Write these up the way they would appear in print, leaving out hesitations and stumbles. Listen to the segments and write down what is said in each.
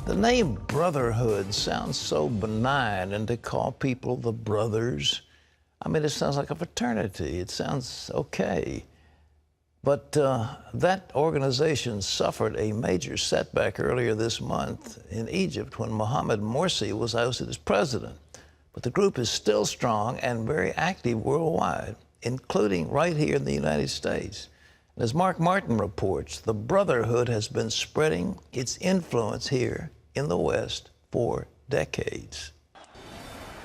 The name Brotherhood sounds so benign, and to call people the brothers, I mean, it sounds like a fraternity. It sounds okay. But that organization suffered a major setback earlier this month in Egypt when Mohamed Morsi was ousted as president. But the group is still strong and very active worldwide, including right here in the United States. And as Mark Martin reports, the Brotherhood has been spreading its influence here in the West for decades.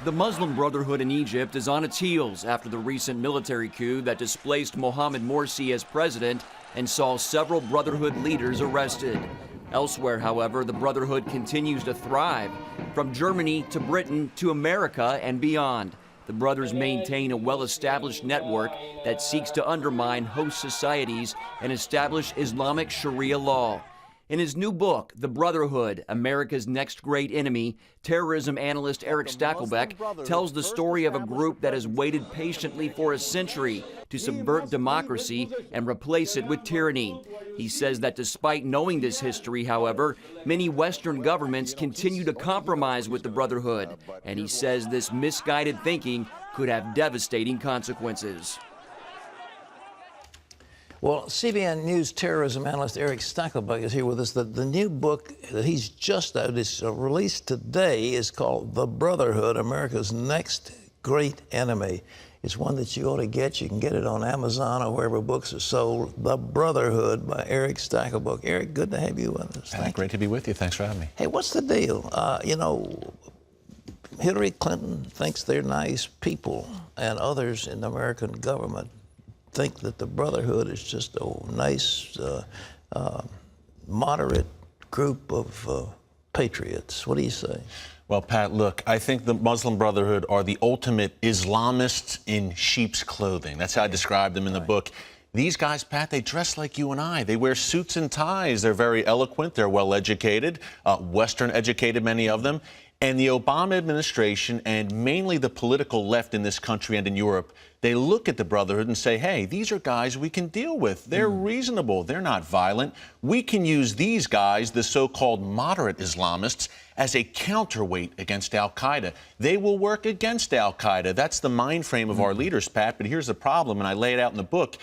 The Muslim Brotherhood in Egypt is on its heels after the recent military coup that displaced Mohamed Morsi as president and saw several Brotherhood leaders arrested. Elsewhere, however, the Brotherhood continues to thrive. From Germany to Britain to America and beyond, the brothers maintain a well-established network that seeks to undermine host societies and establish Islamic Sharia law. In his new book, The Brotherhood, America's Next Great Enemy, terrorism analyst Eric Stakelbeck tells the story of a group that has waited patiently for a century to subvert democracy and replace it with tyranny. He says that despite knowing this history, however, many Western governments continue to compromise with the Brotherhood, and he says this misguided thinking could have devastating consequences. Well, CBN News terrorism analyst Eric Stakelbeck is here with us. The new book that he's just out, is released today, is called The Brotherhood, America's Next Great Enemy. It's one that you ought to get. You can get it on Amazon or wherever books are sold. The Brotherhood by Eric Stakelbeck. Eric, good to have you with us. Great to be with you. Thanks for having me. Hey, what's the deal? You know, Hillary Clinton thinks they're nice people, and others in the American government think that the Brotherhood is just a nice, moderate group of patriots. What do you say? Well, Pat, look, I think the Muslim Brotherhood are the ultimate Islamists in sheep's clothing. That's how I described them in the book. These guys, Pat, they dress like you and I. They wear suits and ties. They're very eloquent. They're well-educated, Western-educated, many of them. And the Obama administration, and mainly the political left in this country and in Europe, they look at the Brotherhood and say, hey, these are guys we can deal with. They're reasonable. They're not violent. We can use these guys, the so-called moderate Islamists, as a counterweight against al-Qaeda. They will work against al-Qaeda. That's the mind frame of our leaders, Pat. But here's the problem, and I lay it out in the book.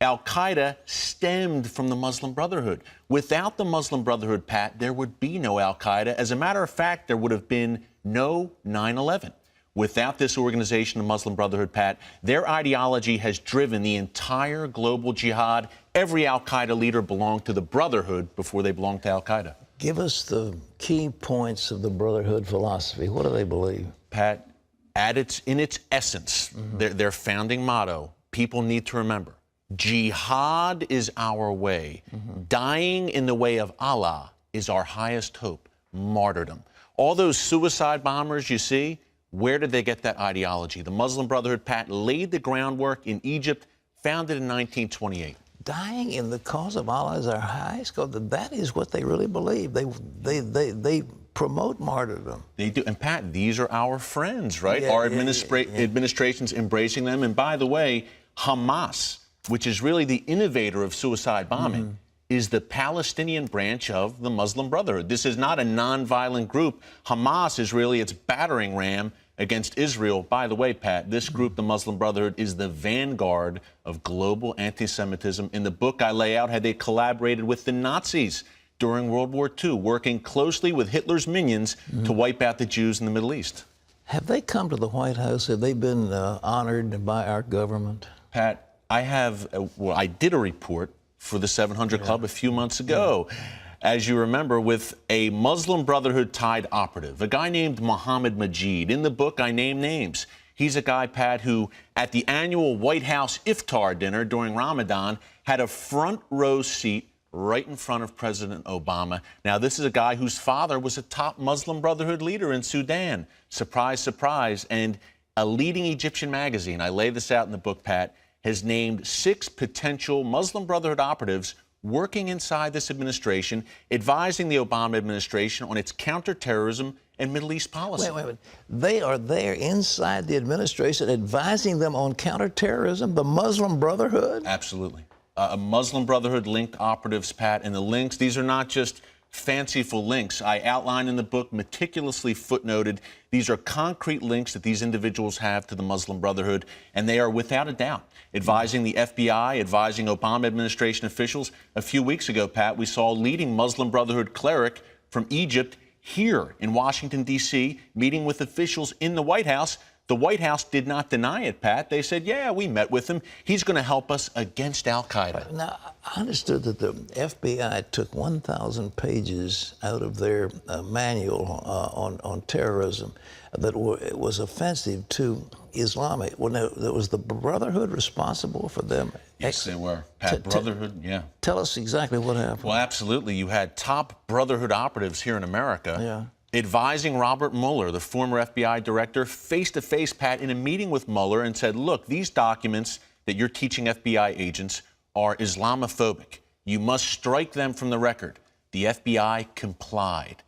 Al-Qaeda stemmed from the Muslim Brotherhood. Without the Muslim Brotherhood, Pat, there would be no Al-Qaeda. As a matter of fact, there would have been no 9/11. Without this organization, the Muslim Brotherhood, Pat, their ideology has driven the entire global jihad. Every Al-Qaeda leader belonged to the Brotherhood before they belonged to Al-Qaeda. Give us the key points of the Brotherhood philosophy. What do they believe? Pat, in its essence, their founding motto, people need to remember, jihad is our way. Dying in the way of Allah is our highest hope, martyrdom. All those suicide bombers you see, where did they get that ideology? The Muslim Brotherhood, Pat, laid the groundwork in Egypt, founded in 1928. Dying in the cause of Allah is our highest goal. That is what they really believe. They promote martyrdom. They do. And, Pat, these are our friends, right? Our administration's embracing them. And, by the way, Hamas, which is really the innovator of suicide bombing, is the Palestinian branch of the Muslim Brotherhood. This is not a nonviolent group. Hamas is really its battering ram against Israel. By the way, Pat, this group, the Muslim Brotherhood, is the vanguard of global anti-Semitism. In the book, I lay out how they collaborated with the Nazis during World War II, working closely with Hitler's minions to wipe out the Jews in the Middle East. Have they come to the White House? Have they been honored by our government? Pat, I did a report for the 700 Club a few months ago, as you remember, with a Muslim Brotherhood-tied operative, a guy named Mohammed Majid. In the book, I name names. He's a guy, Pat, who at the annual White House iftar dinner during Ramadan had a front row seat right in front of President Obama. Now, this is a guy whose father was a top Muslim Brotherhood leader in Sudan. Surprise, surprise. And a leading Egyptian magazine, I lay this out in the book, Pat, has named 6 potential Muslim Brotherhood operatives working inside this administration, advising the Obama administration on its counterterrorism and Middle East policy. Wait. They are there inside the administration advising them on counterterrorism, the Muslim Brotherhood? Absolutely. A Muslim Brotherhood linked operatives, Pat, and the links, these are not just fanciful links. I outline in the book, meticulously footnoted, these are concrete links that these individuals have to the Muslim Brotherhood, and they are without a doubt advising the FBI, advising Obama administration officials. A few weeks ago, Pat, we saw a leading Muslim Brotherhood cleric from Egypt here in Washington, D.C., meeting with officials in the White House. The White House did not deny it, Pat. They said, yeah, we met with him. He's going to help us against al-Qaeda. Now, I understood that the FBI took 1,000 pages out of their manual on terrorism that was offensive to Islamic. Well, now, was the Brotherhood responsible for them? Yes, they were. Pat, Brotherhood, yeah. Tell us exactly what happened. Well, absolutely. You had top Brotherhood operatives here in America advising Robert Mueller, the former FBI director, face-to-face, Pat, in a meeting with Mueller and said, look, these documents that you're teaching FBI agents are Islamophobic. You must strike them from the record. The FBI complied.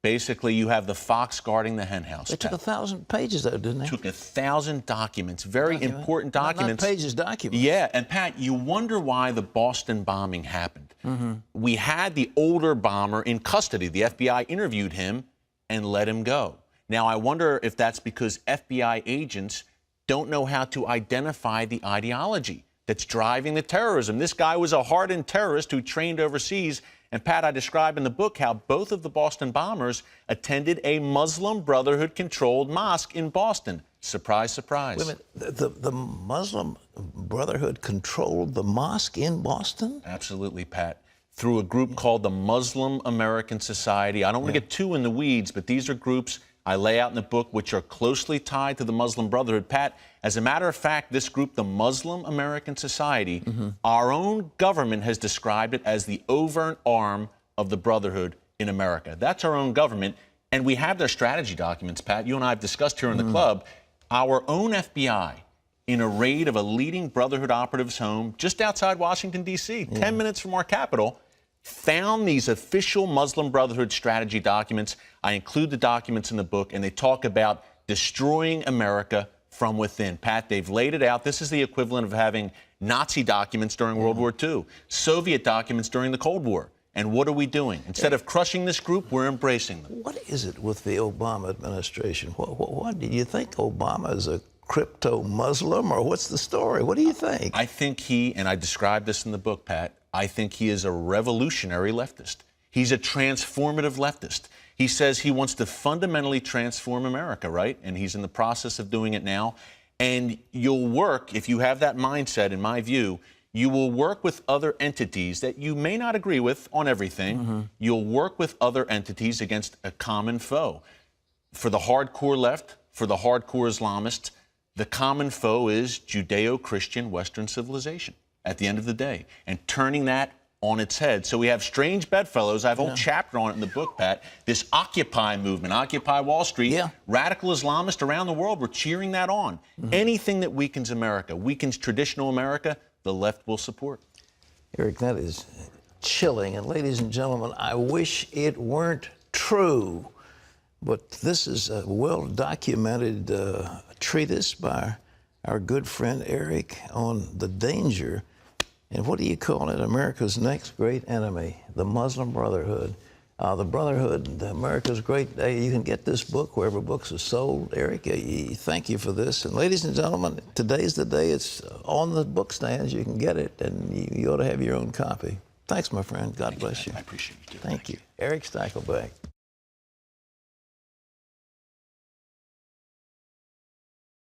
Basically, you have the fox guarding the henhouse. They took 1,000 pages, though, didn't they? Took 1,000 documents, very important documents. Not pages, documents. Yeah, and Pat, you wonder why the Boston bombing happened. We had the older bomber in custody. The FBI interviewed him and let him go. Now, I wonder if that's because FBI agents don't know how to identify the ideology that's driving the terrorism. This guy was a hardened terrorist who trained overseas. And, Pat, I describe in the book how both of the Boston bombers attended a Muslim Brotherhood-controlled mosque in Boston. Surprise, surprise. Wait a minute. The Muslim Brotherhood controlled the mosque in Boston? Absolutely, Pat. Through a group called the Muslim American Society. I don't want to get too in the weeds, but these are groups I lay out in the book which are closely tied to the Muslim Brotherhood. Pat, as a matter of fact, this group, the Muslim American Society, our own government has described it as the overt arm of the Brotherhood in America. That's our own government, and we have their strategy documents, Pat. You and I have discussed here in the club. Our own FBI, in a raid of a leading Brotherhood operative's home just outside Washington, D.C., 10 minutes from our capital, found these official Muslim Brotherhood strategy documents. I include the documents in the book, and they talk about destroying America from within. Pat, they've laid it out. This is the equivalent of having Nazi documents during World War II, Soviet documents during the Cold War. And what are we doing? Instead of crushing this group, we're embracing them. What is it with the Obama administration? What do you think Obama is a crypto-Muslim, or what's the story? What do you think? I think he, and I described this in the book, Pat, I think he is a revolutionary leftist. He's a transformative leftist. He says he wants to fundamentally transform America, right? And he's in the process of doing it now. And you'll work, if you have that mindset, in my view, you will work with other entities that you may not agree with on everything. You'll work with other entities against a common foe. For the hardcore left, for the hardcore Islamists, the common foe is Judeo-Christian Western civilization at the end of the day, and turning that on its head. So we have strange bedfellows. I have a whole chapter on it in the book, Pat. This Occupy movement, Occupy Wall Street, radical Islamists around the world were cheering that on. Anything that weakens America, weakens traditional America, the left will support. Eric, that is chilling. And ladies and gentlemen, I wish it weren't true, but this is a well-documented treatise by our good friend Eric on the danger, and what do you call it, America's next great enemy, the Muslim Brotherhood. The Brotherhood, America's great, you can get this book wherever books are sold. Eric, thank you for this. And ladies and gentlemen, today's the day. It's on the book stands. You can get it, and you ought to have your own copy. Thanks, my friend. God bless you. I appreciate you. Thank you. Eric Stakelbeck.